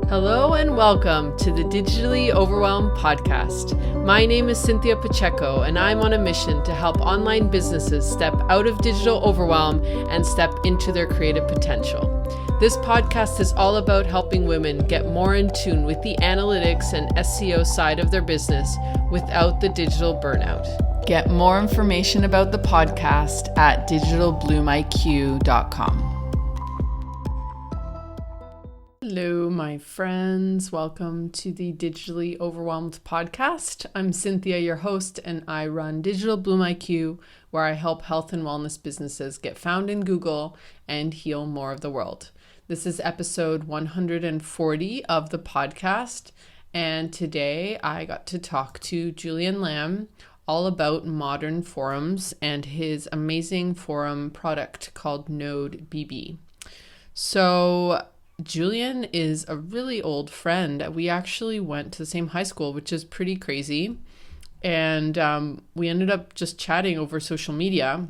Hello and welcome to the Digitally Overwhelmed podcast. My name is Cynthia Pacheco, and I'm on a mission to help online businesses step out of digital overwhelm and step into their creative potential. This podcast is all about helping women get more in tune with the analytics and SEO side of their business without the digital burnout. Get more information about the podcast at digitalbloomiq.com. Hello, my friends. Welcome to the Digitally Overwhelmed podcast. I'm Cynthia, your host, and I run Digital Bloom IQ, where I help health and wellness businesses get found in Google and heal more of the world. This is episode 140 of the podcast, and today I got to talk to Julian Lam all about modern forums and his amazing forum product called NodeBB. So Julian is a really old friend. We actually went to the same high school, which is pretty crazy. And we ended up just chatting over social media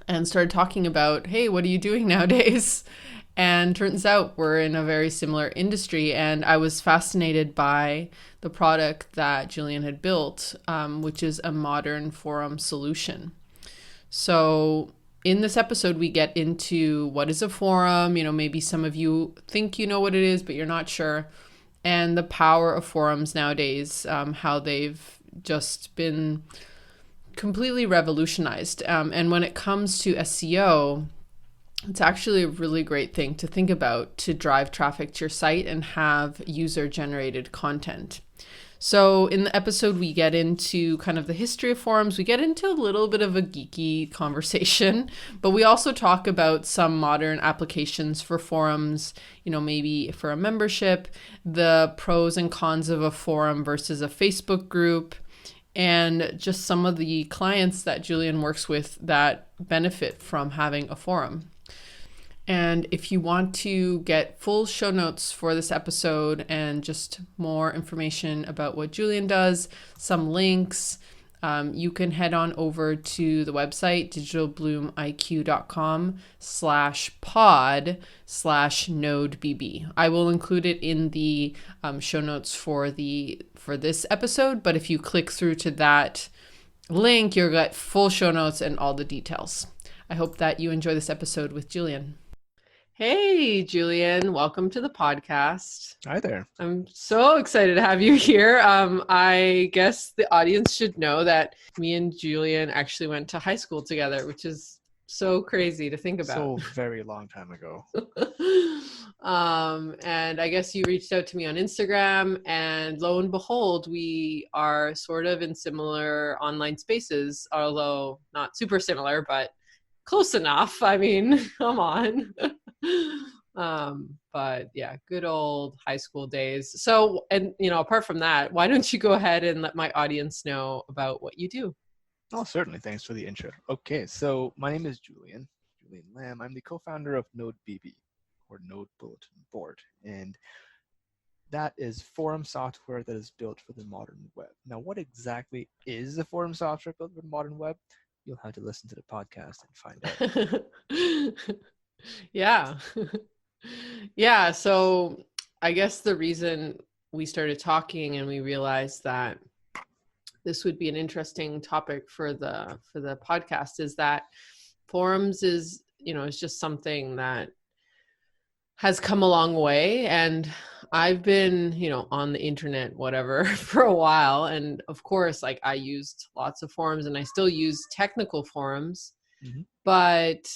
and started talking about, hey, what are you doing nowadays? And turns out we're in a very similar industry. And I was fascinated by the product that Julian had built, which is a modern forum solution. So in this episode, we get into what is a forum. Maybe some of you think you know what it is, but you're not sure. And the power of forums nowadays, how they've just been completely revolutionized. And when it comes to SEO, it's actually a really great thing to think about to drive traffic to your site and have user-generated content. So in the episode, we get into kind of the history of forums. We get into a little bit of a geeky conversation, but we also talk about some modern applications for forums, maybe for a membership, the pros and cons of a forum versus a Facebook group, and just some of the clients that Julian works with that benefit from having a forum. And if you want to get full show notes for this episode and just more information about what Julian does, some links, you can head on over to the website, digitalbloomiq.com/pod/NodeBB. I will include it in the show notes for this episode, but if you click through to that link, you'll get full show notes and all the details. I hope that you enjoy this episode with Julian. Hey, Julian, welcome to the podcast. Hi there. I'm so excited to have you here. I guess the audience should know that me and Julian actually went to high school together, which is so crazy to think about. So very long time ago. And I guess you reached out to me on Instagram, and lo and behold, we are sort of in similar online spaces, although not super similar, but close enough. I mean, come on. But yeah, good old high school days. So, and apart from that, why don't you go ahead and let my audience know about what you do? Oh, certainly. Thanks for the intro. Okay, so my name is Julian Lam. I'm the co-founder of NodeBB, or Node Bulletin Board, and that is forum software that is built for the modern web. Now, what exactly is the forum software built for the modern web? You'll have to listen to the podcast and find out. Yeah. Yeah. So I guess the reason we started talking and we realized that this would be an interesting topic for the podcast is that forums is just something that has come a long way. And I've been, on the internet, whatever, for a while. And of course, I used lots of forums and I still use technical forums, but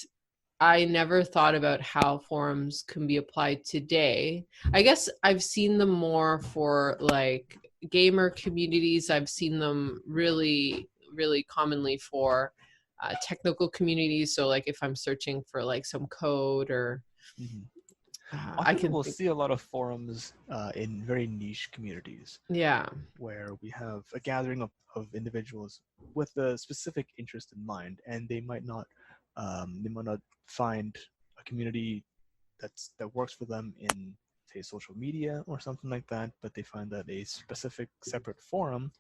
I never thought about how forums can be applied today. I guess I've seen them more for gamer communities. I've seen them really, really commonly for technical communities. So if I'm searching for some code or we'll see a lot of forums in very niche communities. Yeah. Where we have a gathering of individuals with a specific interest in mind, and they might not find a community that works for them in, say, social media or something like that, but they find that a specific separate forum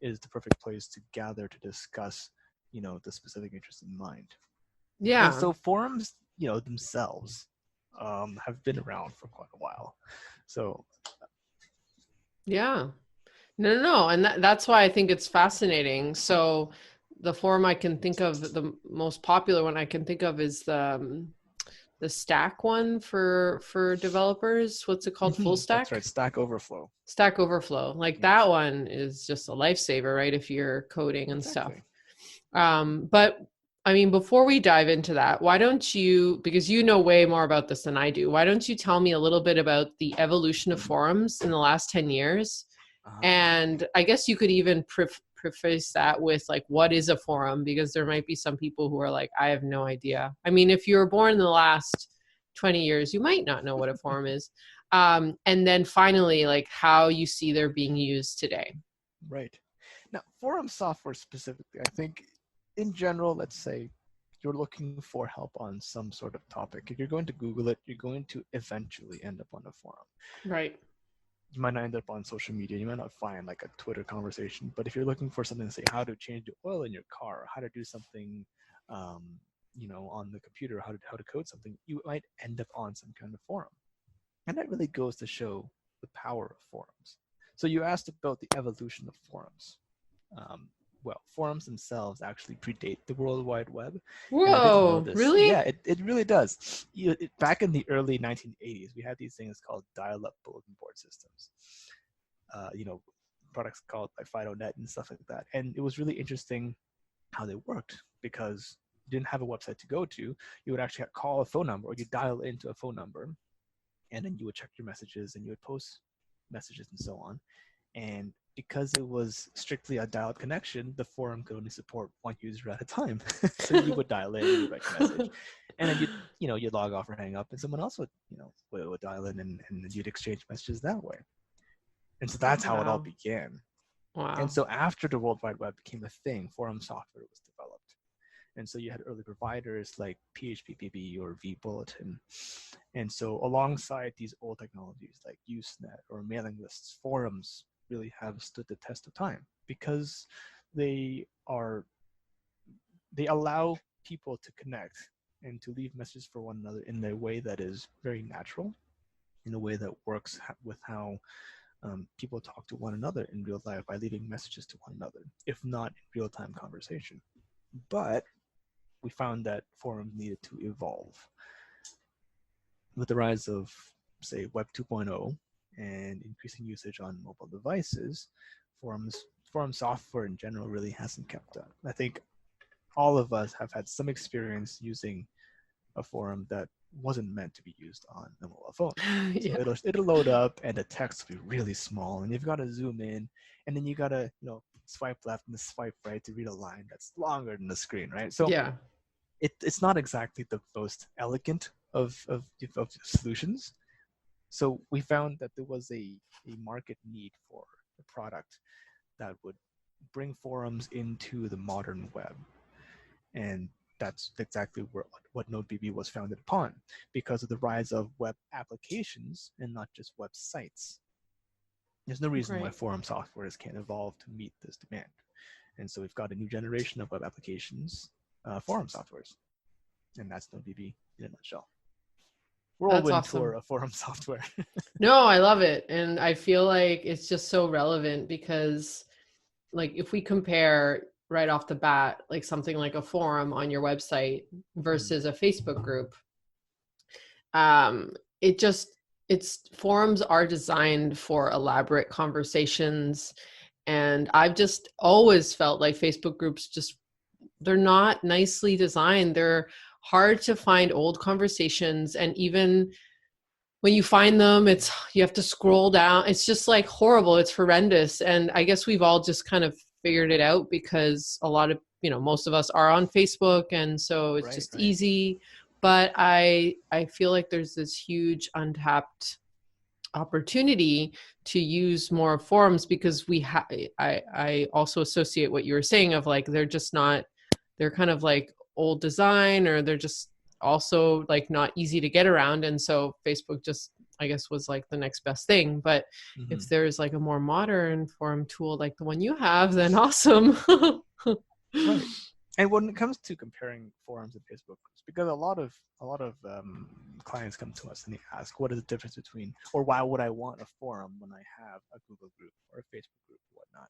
is the perfect place to gather to discuss, the specific interest in mind. Yeah. And so forums, themselves have been around for quite a while. So Yeah. No. And that's why I think it's fascinating. So the forum I can think of, the most popular one I can think of is the Stack one for developers. What's it called? Full That's Stack? right, Stack Overflow. Stack Overflow. Like that Yes, one is just a lifesaver, right? If you're coding and stuff. exactly. But I mean, before we dive into that, why don't you, because you know way more about this than I do, why don't you tell me a little bit about the evolution of forums in the last 10 years? And I guess you could even preface that with like, what is a forum? Because there might be some people who are like, I have no idea. I mean, if you were born in the last 20 years, you might not know what a forum is. And then finally, like how you see they're being used today. Right. Now, forum software specifically, I think in general, let's say you're looking for help on some sort of topic. If you're going to Google it, you're going to eventually end up on a forum. Right. You might not end up on social media. You might not find like a Twitter conversation. But if you're looking for something to say how to change the oil in your car, or how to do something, um, on the computer, how to code something, you might end up on some kind of forum. And that really goes to show the power of forums. So you asked about the evolution of forums. Um, well, forums themselves actually predate the World Wide Web. And I didn't know Whoa, this. really? Yeah, it really does. Back in the early 1980s, we had these things called dial-up bulletin board systems. Uh, you know, products called like FidoNet and stuff like that. And it was really interesting how they worked because you didn't have a website to go to. You would actually call a phone number or you dial into a phone number and then you would check your messages and you would post messages and so on. And because it was strictly a dial-up connection, the forum could only support one user at a time. So you would dial in, you write your message, and then you'd log off or hang up, and someone else would dial in, and you'd exchange messages that way. And so that's how it all Wow. began. And Wow. so after the World Wide Web became a thing, forum software was developed. And so you had early providers like PHPBB or vBulletin. And so alongside these old technologies like Usenet or mailing lists, forums really have stood the test of time because they allow people to connect and to leave messages for one another in a way that is very natural, in a way that works with how people talk to one another in real life by leaving messages to one another, if not in real-time conversation. But we found that forums needed to evolve. With the rise of, say, Web 2.0 and increasing usage on mobile devices, forum software in general really hasn't kept up. I think all of us have had some experience using a forum that wasn't meant to be used on a mobile phone. So Yeah. it'll load up and the text will be really small and you've got to zoom in and then you got to swipe left and swipe right to read a line that's longer than the screen, right? So Yeah. it's not exactly the most elegant of solutions. So we found that there was a market need for a product that would bring forums into the modern web. And that's exactly what NodeBB was founded upon because of the rise of web applications and not just websites. There's no reason why Right. forum softwares can't evolve to meet this demand. And so we've got a new generation of web applications, forum softwares. And that's NodeBB in a nutshell. That's Whirlwind tour awesome. of forum software. No, I love it. And I feel like it's just so relevant because, like, if we compare right off the bat, like something like a forum on your website versus a Facebook group, um, it just, it's forums are designed for elaborate conversations. And I've just always felt like Facebook groups just, they're not nicely designed. They're hard to find old conversations. And even when you find them, it's, you have to scroll down. It's just like horrible. It's horrendous. And I guess we've all just kind of figured it out because a lot of, most of us are on Facebook. And so it's Right, just right. easy. But I feel like there's this huge untapped opportunity to use more forums because I also associate what you were saying of like they're just not, they're kind of like old design, or they're just also like not easy to get around. And so Facebook just, I guess, was like the next best thing. But if Mm-hmm. there's like a more modern forum tool like the one you have, then awesome. Right. And when it comes to comparing forums and Facebook groups, because a lot of clients come to us and they ask, what is the difference between, or why would I want a forum when I have a Google group or a Facebook group or whatnot?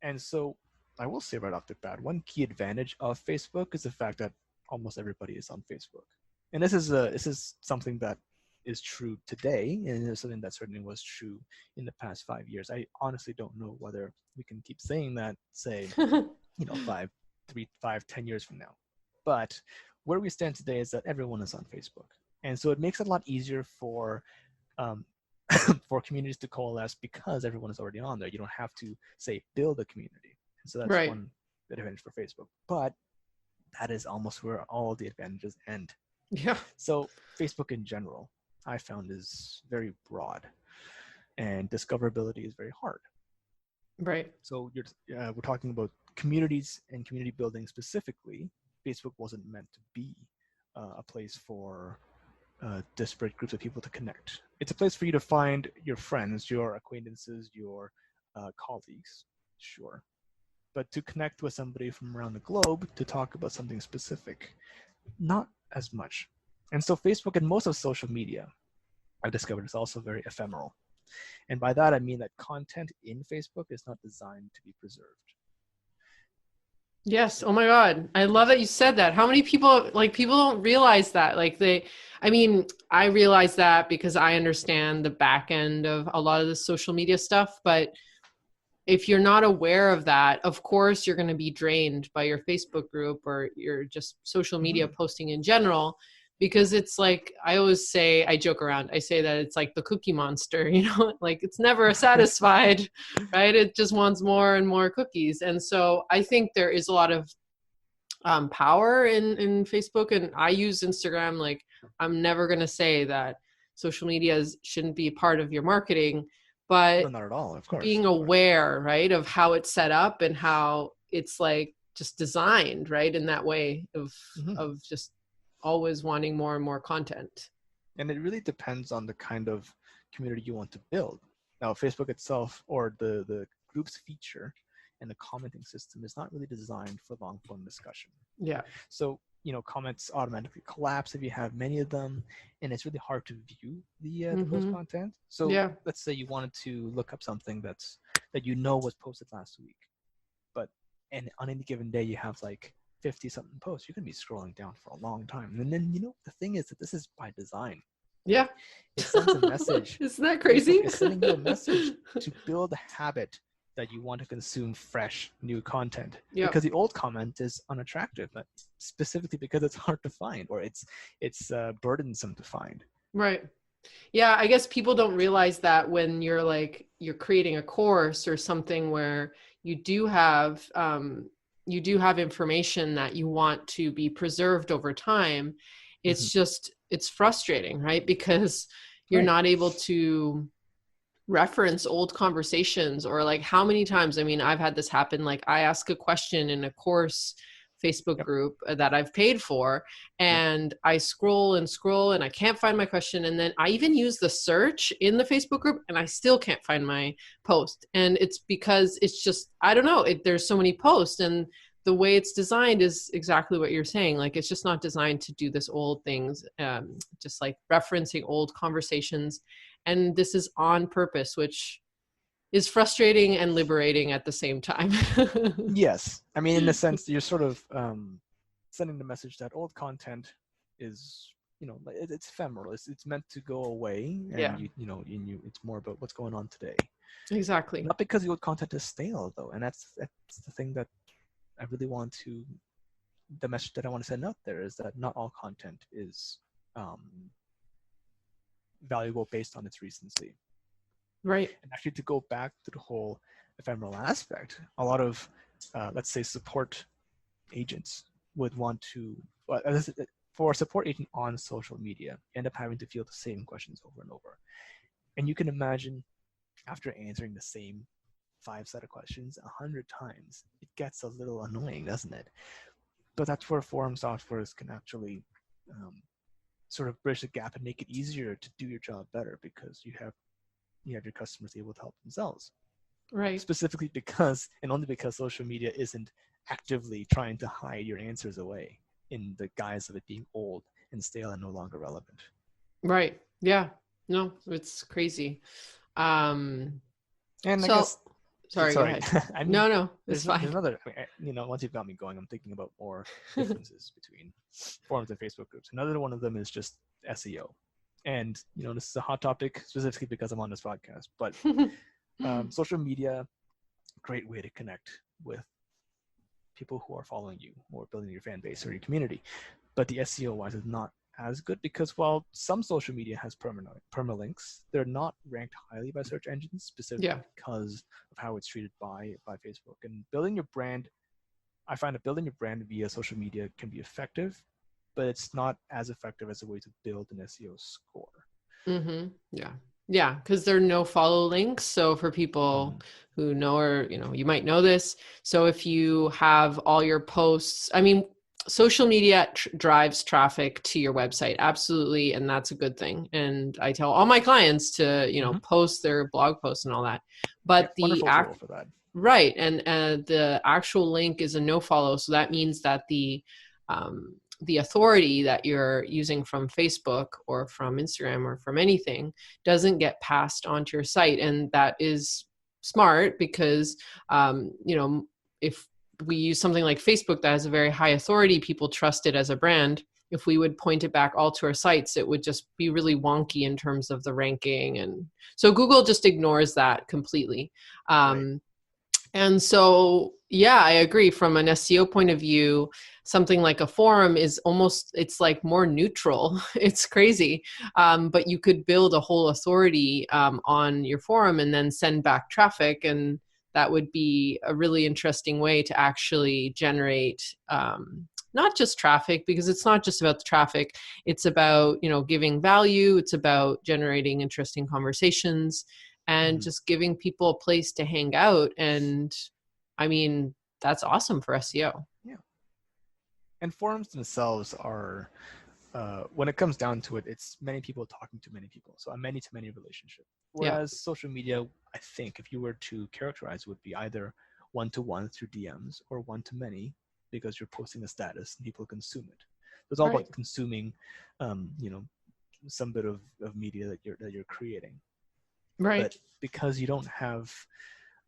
And so I will say right off the bat, one key advantage of Facebook is the fact that almost everybody is on Facebook. And this is something that is true today, and it's something that certainly was true in the past 5 years. I honestly don't know whether we can keep saying that, say, 5, 10 years from now. But where we stand today is that everyone is on Facebook, and so it makes it a lot easier for um, for communities to coalesce because everyone is already on there. You don't have to say build a community, and so that's Right. one advantage for Facebook. But that is almost where all the advantages end. Yeah. So Facebook in general, I found, is very broad, and discoverability is very hard. Right. So we're talking about communities and community building specifically. Facebook wasn't meant to be a place for disparate groups of people to connect. It's a place for you to find your friends, your acquaintances, your colleagues, sure. But to connect with somebody from around the globe to talk about something specific, not as much. And so Facebook and most of social media, I've discovered, is also very ephemeral. And by that, I mean that content in Facebook is not designed to be preserved. Yes. Oh my God. I love that you said that. How many people, like, people don't realize that. I mean, I realize that because I understand the back end of a lot of the social media stuff. But if you're not aware of that, of course, you're going to be drained by your Facebook group or your just social media posting in general. Because it's like, I always say, I joke around, I say that it's like the Cookie Monster, like it's never satisfied, right? It just wants more and more cookies. And so I think there is a lot of power in Facebook, and I use Instagram. Like, I'm never going to say that social media shouldn't be part of your marketing, but No, not at all, of course. Being aware, right, of how it's set up and how it's like just designed, right, in that way of just always wanting more and more content. And it really depends on the kind of community you want to build. Now, Facebook itself, or the groups feature and the commenting system, is not really designed for long form discussion. Yeah. So, comments automatically collapse if you have many of them, and it's really hard to view the post content. So let's say you wanted to look up something that was posted last week, and on any given day you have like 50 something posts. You're going to be scrolling down for a long time. And then, the thing is that this is by design. Yeah. It sends a message. Isn't that crazy? It's sending you a message to build a habit that you want to consume fresh, new content. Yep. Because the old content is unattractive, specifically because it's hard to find, or it's burdensome to find. Right. Yeah, I guess people don't realize that when you're creating a course or something where you do have information that you want to be preserved over time. It's just, it's frustrating, right? Because you're not able to reference old conversations, or like how many times, I mean, I've had this happen. Like, I ask a question in a course Facebook group that I've paid for, and I scroll and I can't find my question. And then I even use the search in the Facebook group and I still can't find my post. And it's because it's just, I don't know, there's so many posts, and the way it's designed is exactly what you're saying. Like, it's just not designed to do this old things, just like referencing old conversations. And this is on purpose, which is frustrating and liberating at the same time. Yes. I mean, in the sense that you're sort of sending the message that old content is, it's ephemeral. It's meant to go away. And, it's more about what's going on today. Exactly. Not because the old content is stale, though. And that's the thing that I really want to, the message that I want to send out there is that not all content is valuable based on its recency. Right. And actually, to go back to the whole ephemeral aspect, a lot of, let's say, support agents would want to, for a support agent on social media, end up having to field the same questions over and over. And you can imagine, after answering the same 5 set of questions 100 times, it gets a little annoying, doesn't it? But that's where forum softwares can actually sort of bridge the gap and make it easier to do your job better, because you have your customers able to help themselves. Right. Specifically because, and only because, social media isn't actively trying to hide your answers away in the guise of it being old and stale and no longer relevant. Right. Yeah. No, it's crazy. Um, And I so guess, sorry, go sorry, ahead. I mean, No, it's there's fine. another, once you've got me going, I'm thinking about more differences between forums and Facebook groups. Another one of them is just SEO. And, this is a hot topic specifically because I'm on this podcast, but social media, great way to connect with people who are following you or building your fan base or your community. But the SEO wise is not as good because while some social media has permalinks, they're not ranked highly by search engines specifically Yeah. because of how it's treated by Facebook. And building your brand, I find that building your brand via social media can be effective, but it's not as effective as a way to build an SEO score. Mm-hmm. Yeah. Yeah. Because there are no follow links. So for people who know, or, you might know this. So if you have all your posts, I mean, social media drives traffic to your website. Absolutely. And that's a good thing. And I tell all my clients to, post their blog posts and all that. But wonderful tool for that. Right. And the actual link is a no follow. So that means that the authority that you're using from Facebook or from Instagram or from anything doesn't get passed onto your site. And that is smart because, if we use something like Facebook that has a very high authority, people trust it as a brand. If we would point it back all to our sites, it would just be really wonky in terms of the ranking. And so Google just ignores that completely. Right. And so, yeah, I agree. From an SEO point of view, something like a forum is it's like more neutral. It's crazy. But you could build a whole authority on your forum and then send back traffic. And that would be a really interesting way to actually generate not just traffic, because it's not just about the traffic. It's about, giving value. It's about generating interesting conversations and just giving people a place to hang out. And I mean, that's awesome for SEO. Yeah. And forums themselves are, when it comes down to it, it's many people talking to many people. So a many-to-many relationship. Whereas social media, I think, if you were to characterize, would be either one-to-one through DMs or one-to-many because you're posting a status and people consume it. It's all about consuming, some bit of media that you're creating. Right. But because you don't have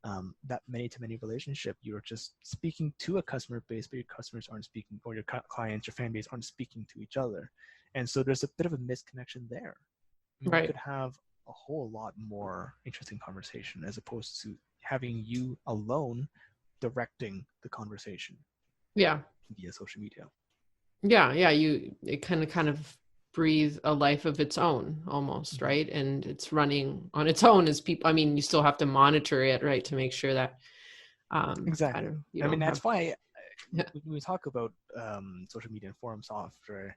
that many-to-many relationship, you're just speaking to a customer base, but your customers aren't speaking, or your clients, your fan base aren't speaking to each other. And so there's a bit of a misconnection there. You could have a whole lot more interesting conversation as opposed to having you alone directing the conversation. Yeah. Via social media. Yeah. It kind of breathe a life of its own almost, right? And it's running on its own as people. I mean, you still have to monitor it, right, to make sure that exactly. That's why when we talk about social media and forum software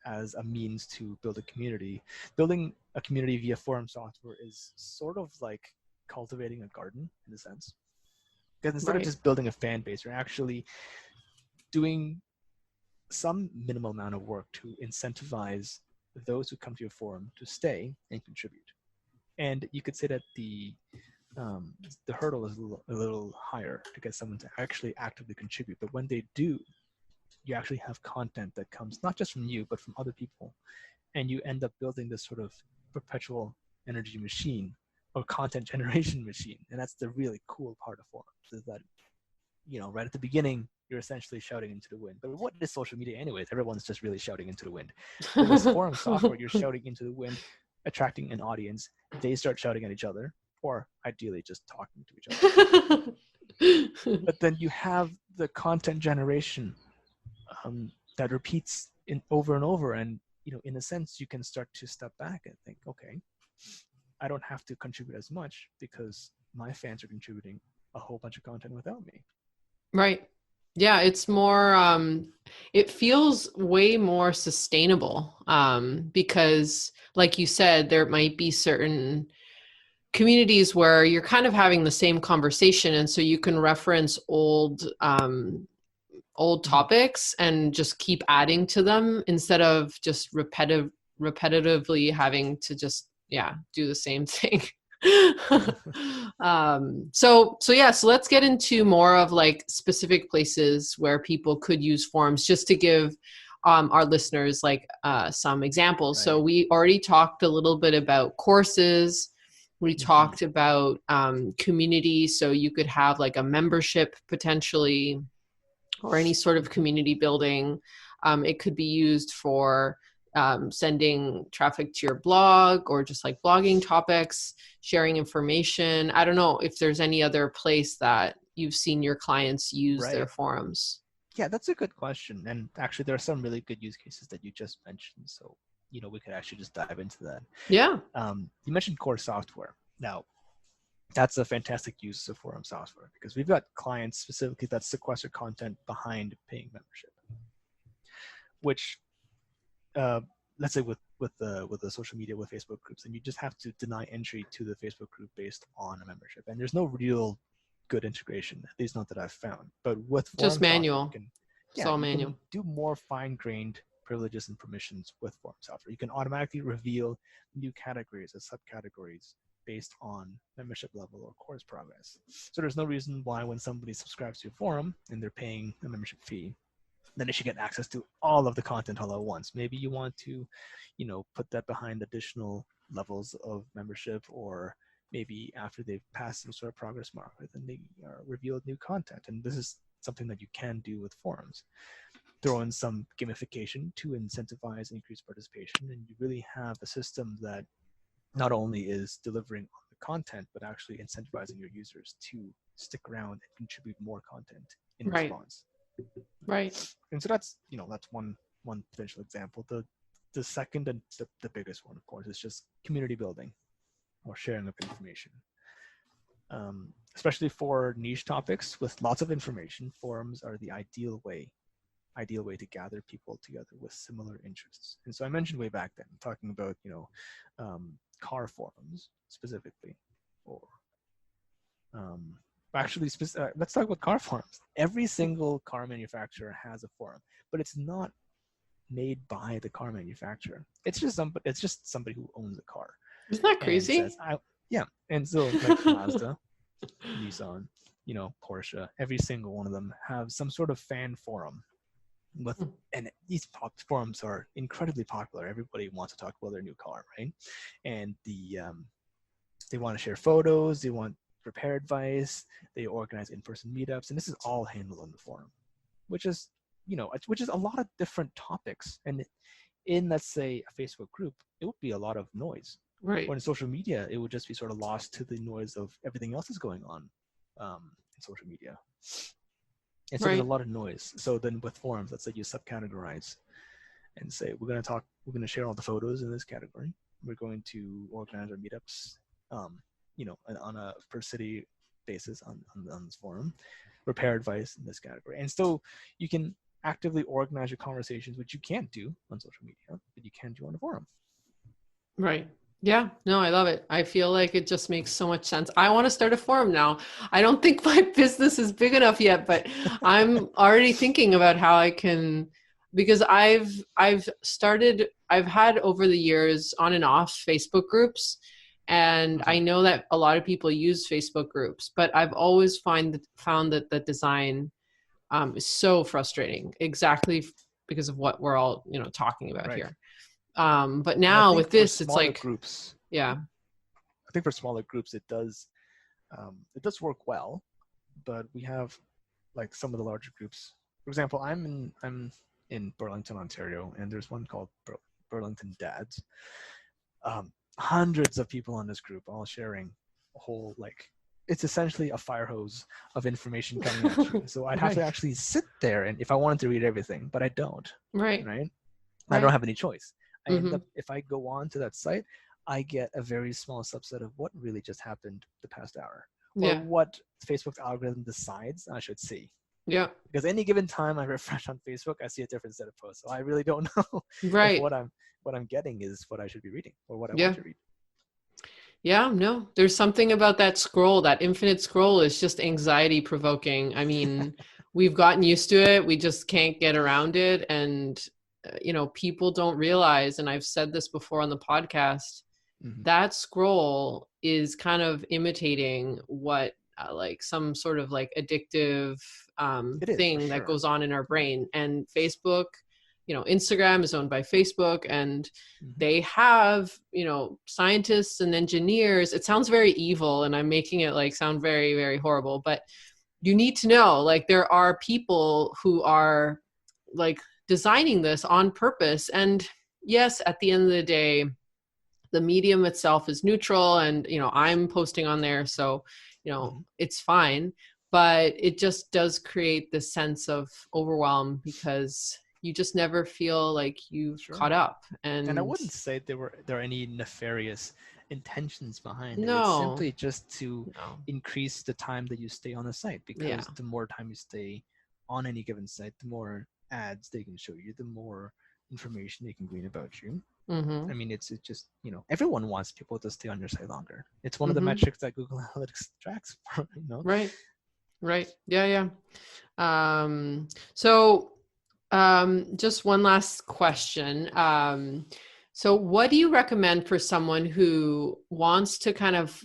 as a means to build a community, building a community via forum software is sort of like cultivating a garden in a sense, because instead of just building a fan base, you're actually doing some minimal amount of work to incentivize those who come to your forum to stay and contribute. And you could say that the hurdle is a little higher to get someone to actually actively contribute. But when they do, you actually have content that comes not just from you, but from other people. And you end up building this sort of perpetual energy machine or content generation machine. And that's the really cool part of forums, is that, right at the beginning, you're essentially shouting into the wind. But what is social media anyways? Everyone's just really shouting into the wind. But with forum software, you're shouting into the wind, attracting an audience. They start shouting at each other, or ideally just talking to each other. But then you have the content generation that repeats over and over. And, in a sense, you can start to step back and think, okay, I don't have to contribute as much because my fans are contributing a whole bunch of content without me. Right. Yeah, it's more, it feels way more sustainable because, like you said, there might be certain communities where you're kind of having the same conversation. And so you can reference old topics and just keep adding to them instead of just repetitively having to just, do the same thing. So let's get into more of like specific places where people could use forums, just to give our listeners like some examples. So Right. we already talked a little bit about courses. We Hmm. talked about community. So you could have like a membership potentially, or any sort of Hmm. community building. It could be used for sending traffic to your blog, or just like blogging topics, sharing information. I don't know if there's any other place that you've seen your clients use their Right. forums. Yeah, that's a good question. And actually, there are some really good use cases that you just mentioned. So, we could actually just dive into that. Yeah. You mentioned core software. Now, that's a fantastic use of forum software because we've got clients specifically that sequester content behind paying membership, which uh, let's say with the social media with Facebook groups, and you just have to deny entry to the Facebook group based on a membership, and there's no real good integration, at least not that I've found. But with Just forum software, manual. Just yeah, all you manual. can do more fine-grained privileges and permissions with forum software. You can automatically reveal new categories as subcategories based on membership level or course progress. So there's no reason why when somebody subscribes to your forum and they're paying a membership fee, then they should get access to all of the content all at once. Maybe you want to, put that behind additional levels of membership, or maybe after they've passed some sort of progress marker, then they reveal new content. And this is something that you can do with forums. Throw in some gamification to incentivize increased participation, and you really have a system that not only is delivering on the content, but actually incentivizing your users to stick around and contribute more content in Right. response. Right. And so that's one potential example. The second and the biggest one, of course, is just community building or sharing of information. Especially for niche topics with lots of information, forums are the ideal way to gather people together with similar interests. And so I mentioned way back then, talking about car forums specifically, or um, actually, let's talk about car forums. Every single car manufacturer has a forum, but it's not made by the car manufacturer. It's just somebody who owns a car Isn't that and says, crazy? "I yeah." And so like Mazda, Nissan, Porsche, every single one of them have some sort of fan forum with, and these forums are incredibly popular. Everybody wants to talk about their new car, right? And they want to share photos, they want repair advice, they organize in-person meetups, and this is all handled on the forum, which is which is a lot of different topics. And in, let's say, a Facebook group, it would be a lot of noise. Right. Or in social media, it would just be sort of lost to the noise of everything else that's going on in social media. And so there's a Right. lot of noise. So then with forums, let's say you subcategorize and say, we're going to share all the photos in this category. We're going to organize our meetups, on a per city basis on this forum, repair advice in this category. And so you can actively organize your conversations, which you can't do on social media, but you can do on a forum. Right. Yeah, no, I love it. I feel like it just makes so much sense. I want to start a forum now. I don't think my business is big enough yet, but I'm already thinking about how I can, because I've had over the years on and off Facebook groups, and I Mm-hmm. know that a lot of people use Facebook groups, but I've always found that the design is so frustrating, exactly because of what we're all, talking about Right. here. But And I now think with for this, it's smaller like, groups, yeah. it does work well, but we have like some of the larger groups. For example, I'm in Burlington, Ontario, and there's one called Burlington Dads. Hundreds of people on this group all sharing a whole, like, it's essentially a fire hose of information coming at you. So I'd have to Right. actually sit there, and if I wanted to read everything, but I don't, Right. right? I don't Right. have any choice. I end Mm-hmm. up, if I go on to that site, I get a very small subset of what really just happened the past hour, or Yeah. what Facebook's algorithm decides I should see. Yeah. Because any given time I refresh on Facebook, I see a different set of posts. So I really don't know if Right. what I'm getting is what I should be reading or what I want Yeah. to read. Yeah. No, there's something about that scroll, that infinite scroll is just anxiety provoking. I mean, we've gotten used to it. We just can't get around it. And, people don't realize, and I've said this before on the podcast, Mhm. that scroll is kind of imitating what like some sort of like addictive It is for thing that sure. goes on in our brain. And Facebook, Instagram is owned by Facebook, and Mhm. they have, scientists and engineers. It sounds very evil, and I'm making it like sound very, very horrible, but you need to know, like, there are people who are like designing this on purpose. And yes, at the end of the day, the medium itself is neutral, and I'm posting on there, so Mhm. it's fine. But it just does create this sense of overwhelm because you just never feel like you've Sure. caught up. And I And wouldn't say there are any nefarious intentions behind it. It's no, simply just to no, increase the time that you stay on the site, yeah. because the more time you stay on any given site, the more ads they can show you, the more information they can glean about you. Mm-hmm. I mean, it's just, everyone wants people to stay on your site longer. It's one of the Mm-hmm. metrics that Google Analytics tracks. Right. Right. Yeah, yeah. So just one last question. So what do you recommend for someone who wants to kind of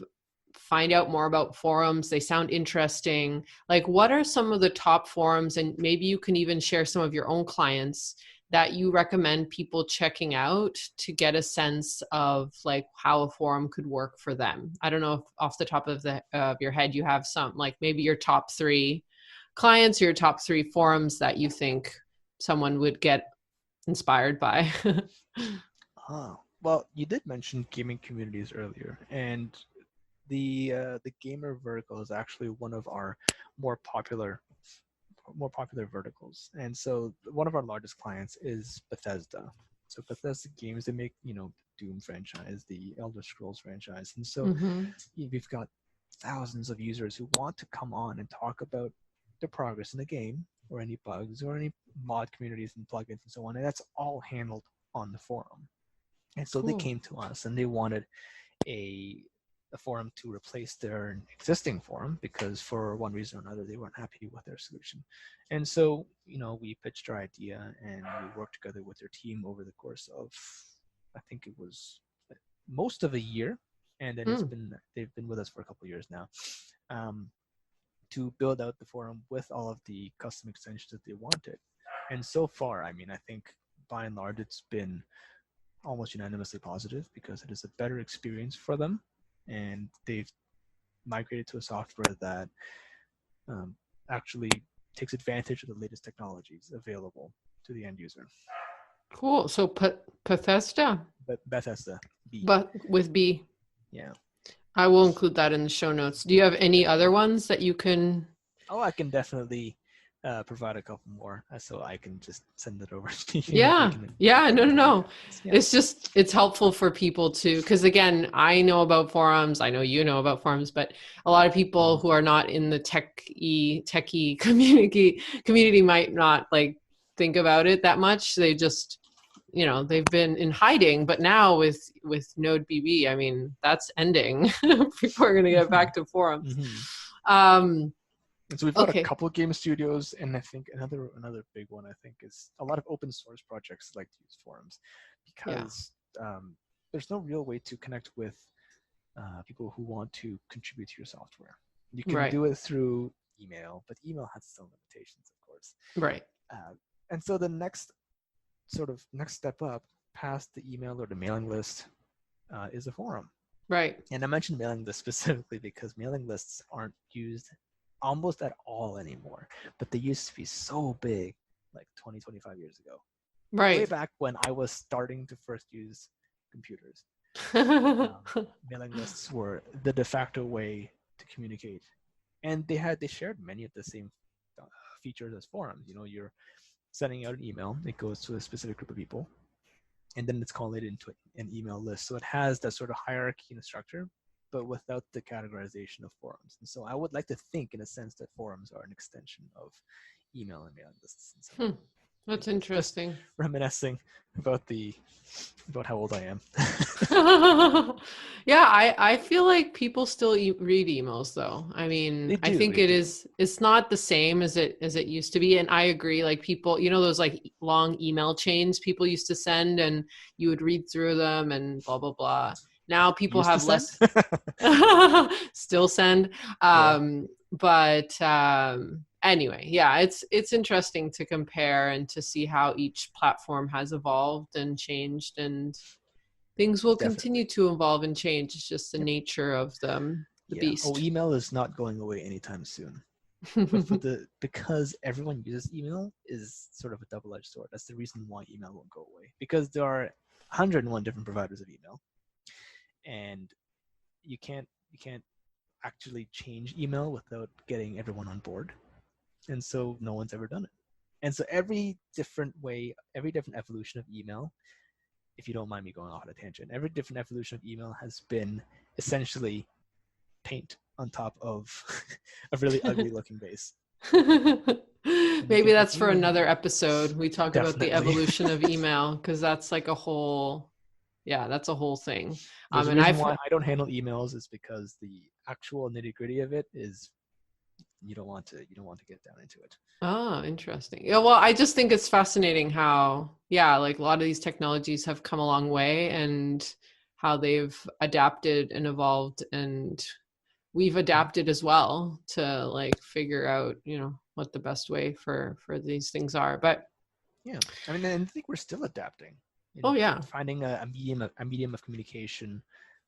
find out more about forums? They sound interesting. Like, what are some of the top forums, and maybe you can even share some of your own clients that you recommend people checking out to get a sense of like how a forum could work for them? I don't know if off the top of your head you have some, like maybe your top 3 clients or your top 3 forums that you think someone would get inspired by. Well, you did mention gaming communities earlier, and the gamer vertical is actually one of our more popular more popular verticals. And so one of our largest clients is Bethesda. So Bethesda games, they make, Doom franchise, the Elder Scrolls franchise. And so Mm-hmm. we've got thousands of users who want to come on and talk about the progress in the game, or any bugs, or any mod communities and plugins and so on. And that's all handled on the forum. And so they Cool. came to us and they wanted a a forum to replace their existing forum, because for one reason or another they weren't happy with their solution. And so, we pitched our idea and we worked together with their team over the course of, I think it was most of a year, and then Mm. they've been with us for a couple of years now, um, to build out the forum with all of the custom extensions that they wanted. And so far, I mean, I think by and large it's been almost unanimously positive, because it is a better experience for them, and they've migrated to a software that actually takes advantage of the latest technologies available to the end user. Cool. So Bethesda, But Bethesda B, but with B. yeah. I will include that in the show notes. Do you have any other ones that you can? Oh, I can definitely provide a couple more, so I can just send it over to you, and we Yeah. can Yeah. dive No, no, into no. details. Yeah. It's helpful for people to, because again, I know about forums. I know you know about forums, but a lot of people who are not in the techie community might not like think about it that much. They just, they've been in hiding, but now with NodeBB, I mean, that's ending. People are going to get back to forums. Mm-hmm. Um, And so we've got a okay. couple of game studios, and I think another big one, I think, is a lot of open source projects like to use forums, Yeah. because there's no real way to connect with people who want to contribute to your software. You can Right. do it through email, but email has its own limitations, of course. Right. And so the next step up past the email or the mailing list is a forum. Right. And I mentioned mailing lists specifically because mailing lists aren't used almost at all anymore, but they used to be so big like 20, 25 years ago. Way Right. back when I was starting to first use computers, mailing lists were the de facto way to communicate. And they shared many of the same features as forums. You're sending out an email, it goes to a specific group of people, and then it's collated into an email list. So it has that sort of hierarchy and structure, but without the categorization of forums. And so I would like to think, in a sense, that forums are an extension of email and mailing lists. And so That's just interesting. reminiscing about how old I am. Yeah, I feel like people still read emails though. I mean, They I do, think they do. it's not the same as it used to be. And I agree, like people, those like long email chains people used to send, and you would read through them and blah blah blah. Now people Used to have send. less still send. Yeah, But anyway, yeah, it's interesting to compare and to see how each platform has evolved and changed, and things will continue definitely. to evolve and change. It's just the Yep. nature of the Yeah. Oh, beast. email is not going away anytime soon. But because everyone uses email is sort of a double-edged sword. That's the reason why email won't go away. Because there are 101 different providers of email, and you can't actually change email without getting everyone on board. And so no one's ever done it. And so every different way, every different evolution of email, if you don't mind me going off on a tangent, every different evolution of email has been essentially paint on top of a really ugly looking base. And you Maybe get this that's for new another episode. We talk about the definitely. evolution of email, because that's like a whole, yeah, that's a whole thing. There's a And reason I've, why I don't handle emails is because the actual nitty gritty of it is you don't want to get down into it. oh, interesting. Yeah, well, I just think it's fascinating how, yeah, like a lot of these technologies have come a long way, and how they've adapted and evolved, and we've adapted as well to like figure out, what the best way for these things are. But Yeah, I mean, I think we're still adapting oh in yeah. finding a medium of communication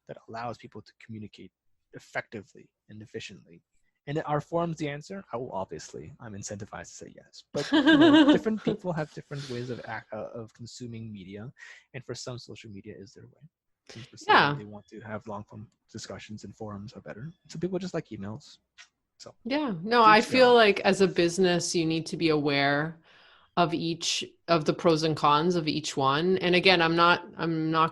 that allows people to communicate effectively and efficiently. And are forums the answer? Oh, obviously, I'm incentivized to say yes. But different people have different ways of consuming media, and for some, social media is their way. And for some, Yeah. they want to have long form discussions, and forums are better. Some people just like emails. So Yeah. No, to I each their feel own. like as a business, you need to be aware of each of the pros and cons of each one. And again, I'm not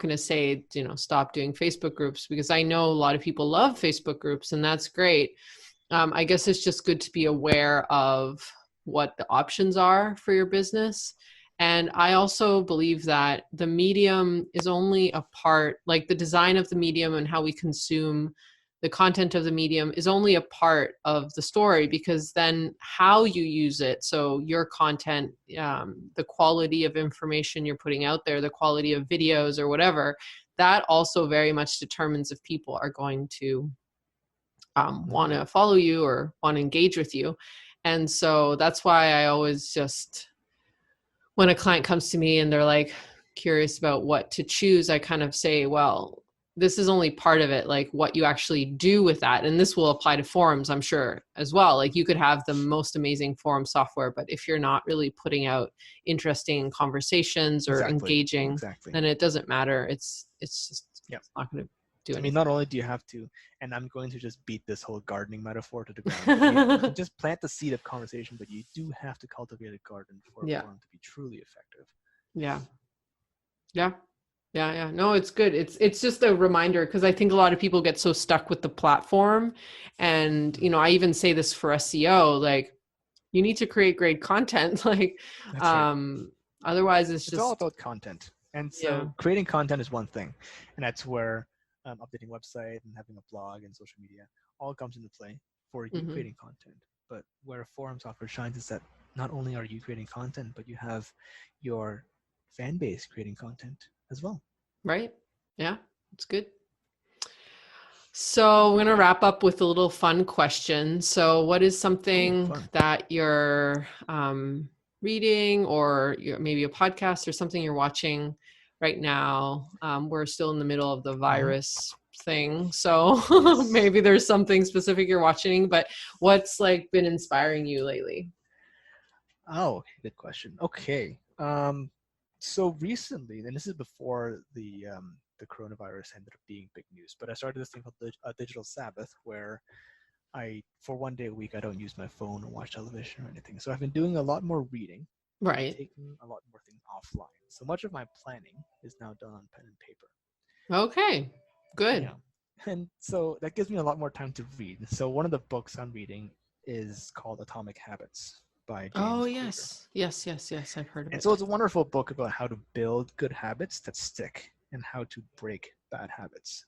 going to say, stop doing Facebook groups, because I know a lot of people love Facebook groups, and that's great. I guess it's just good to be aware of what the options are for your business. And I also believe that the medium is only a part, like the design of the medium and how we consume the content of the medium is only a part of the story, because then how you use it, so your content, the quality of information you're putting out there, the quality of videos or whatever, that also very much determines if people are going to want to follow you or want to engage with you. And so that's why I always just, when a client comes to me and they're like curious about what to choose, I kind of say, well, this is only part of it, like what you actually do with that. And this will apply to forums, I'm sure, as well. Like you could have the most amazing forum software, but if you're not really putting out interesting conversations or Exactly. engaging, Exactly. then it doesn't matter. It's just, Yeah. it's not going to do I mean, anything. not only do you have to, and I'm going to just beat this whole gardening metaphor to the ground, but you can just plant the seed of conversation, but you do have to cultivate a garden for a Yeah. forum to be truly effective. Yeah. Yeah. Yeah, yeah. No, it's good. It's just a reminder, because I think a lot of people get so stuck with the platform. And, I even say this for SEO, like you need to create great content. Like That's right. otherwise it's It's all just, about content. And yeah. so creating content is one thing. And that's where updating website and having a blog and social media all comes into play for you Hmm. creating content. But where a forum software shines is that not only are you creating content, but you have your fan base creating content as well. Right? Yeah, it's good. So we're going to wrap up with a little fun question. So what is Oh, something fun. that you're reading, or maybe a podcast or something you're watching right now? We're still in the middle of the Uh-huh. virus thing. So Yes. maybe there's something specific you're watching, but what's like been inspiring you lately? Oh, good question. Okay. So recently, and this is before the coronavirus ended up being big news, but I started this thing called Digital Sabbath, where for one day a week, I don't use my phone or watch television or anything. So I've been doing a lot more reading and Right. taking a lot more things offline. So much of my planning is now done on pen and paper. Okay. Good. Yeah. And so that gives me a lot more time to read. So one of the books I'm reading is called Atomic Habits by Oh, James Clear. yes. Yes, yes, yes. I've heard of And it. so it's a wonderful book about how to build good habits that stick and how to break bad habits.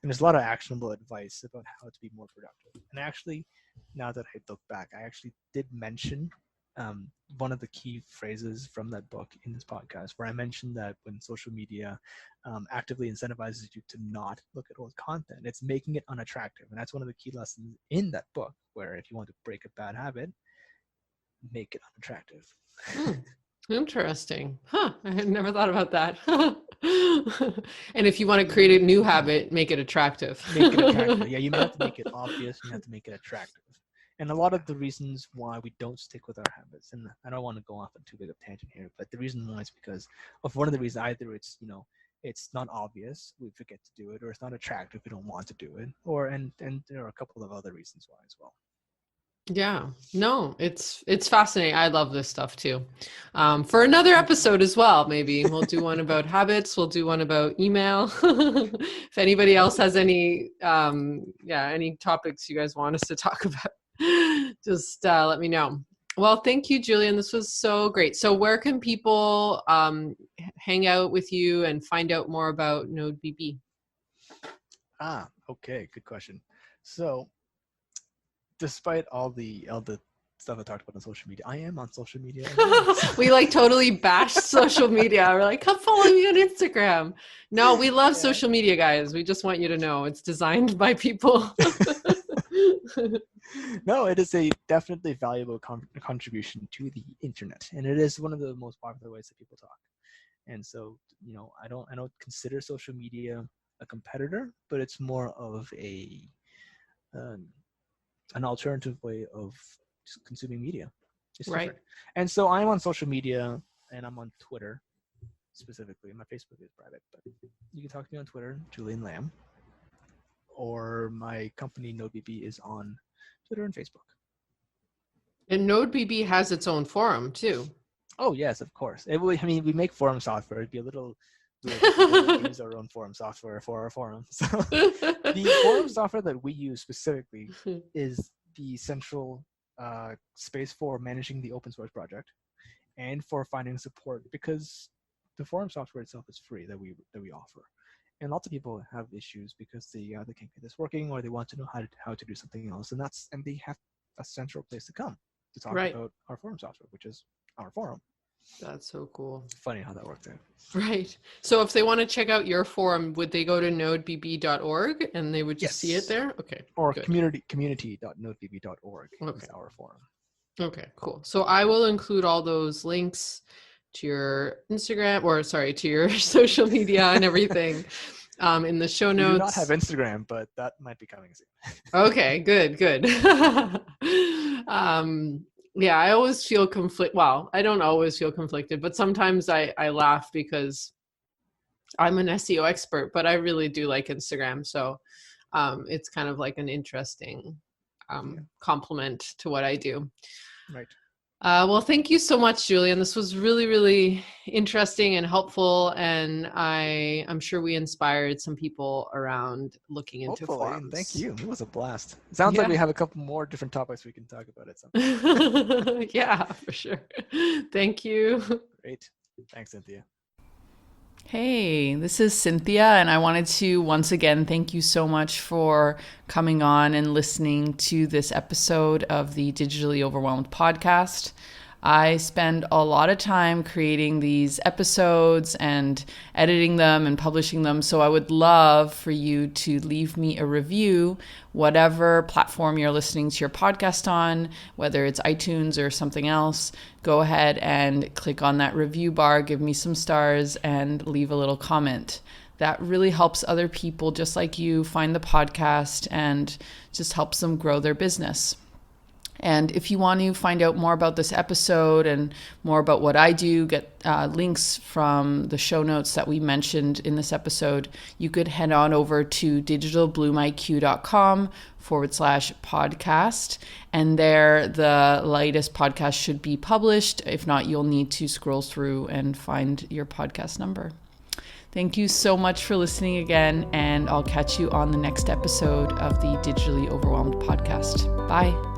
And there's a lot of actionable advice about how to be more productive. And actually, now that I look back, I actually did mention one of the key phrases from that book in this podcast, where I mentioned that when social media actively incentivizes you to not look at old content, it's making it unattractive. And that's one of the key lessons in that book, where if you want to break a bad habit, make it unattractive. Interesting. Huh. I had never thought about that. And if you want to create a new habit, make it attractive. Make it attractive. Yeah, you have to make it obvious. You have to make it attractive. And a lot of the reasons why we don't stick with our habits, and I don't want to go off on too big of a tangent here, but the reason why is because of one of the reasons, either it's, it's not obvious, we forget to do it, or it's not attractive, we don't want to do it, or and there are a couple of other reasons why as well. Yeah, no, it's fascinating. I love this stuff too. For another episode as well, maybe we'll do one about habits. We'll do one about email. If anybody else has any, any topics you guys want us to talk about, just let me know. Well, thank you, Julian. This was so great. So where can people hang out with you and find out more about NodeBB? Okay, good question. So, despite all the stuff I talked about on social media, I am on social media. We like totally bashed social media. We're like, come follow me on Instagram. No, we love social media, guys. We just want you to know it's designed by people. No, it is a definitely valuable contribution to the internet, and it is one of the most popular ways that people talk. And so, I don't consider social media a competitor, but it's more of an alternative way of consuming media. It's right. Different. And so I'm on social media, and I'm on Twitter specifically. My Facebook is private, but you can talk to me on Twitter, Julian Lam, or my company NodeBB is on Twitter and Facebook. And NodeBB has its own forum too. Oh yes, of course. We make forum software. It'd be a little weird to use our own forum software for our forum. So the forum software that we use specifically is the central space for managing the open source project and for finding support, because the forum software itself is free that we offer. And lots of people have issues because they can't get this working, or they want to know how to do something else, and they have a central place to come to talk about our forum software, which is our forum. That's so cool. Funny how that worked out. Right. So if they want to check out your forum, would they go to nodebb.org and they would just see it there? Okay. Or community.nodebb.org is our forum. Okay, cool. So I will include all those links to your Instagram, to your social media and everything in the show notes. We do not have Instagram, but that might be coming soon. Okay, good. Yeah, I always feel Well, I don't always feel conflicted, but sometimes I laugh because I'm an SEO expert, but I really do like Instagram. So it's kind of like an interesting complement to what I do. Right. Well, thank you so much, Julian. This was really, really interesting and helpful, and I'm sure we inspired some people around looking into forums. Thank you. It was a blast. It sounds like we have a couple more different topics we can talk about at some point. Yeah, for sure. Thank you. Great. Thanks, Cynthia. Hey, this is Cynthia, and I wanted to once again thank you so much for coming on and listening to this episode of the Digitally Overwhelmed podcast. I spend a lot of time creating these episodes and editing them and publishing them, so I would love for you to leave me a review, whatever platform you're listening to your podcast on, whether it's iTunes or something else. Go ahead and click on that review bar, give me some stars, and leave a little comment. That really helps other people just like you find the podcast and just helps them grow their business. And if you want to find out more about this episode and more about what I do, get links from the show notes that we mentioned in this episode, you could head on over to digitalbloomiq.com/podcast. And there, the latest podcast should be published. If not, you'll need to scroll through and find your podcast number. Thank you so much for listening again, and I'll catch you on the next episode of the Digitally Overwhelmed podcast. Bye.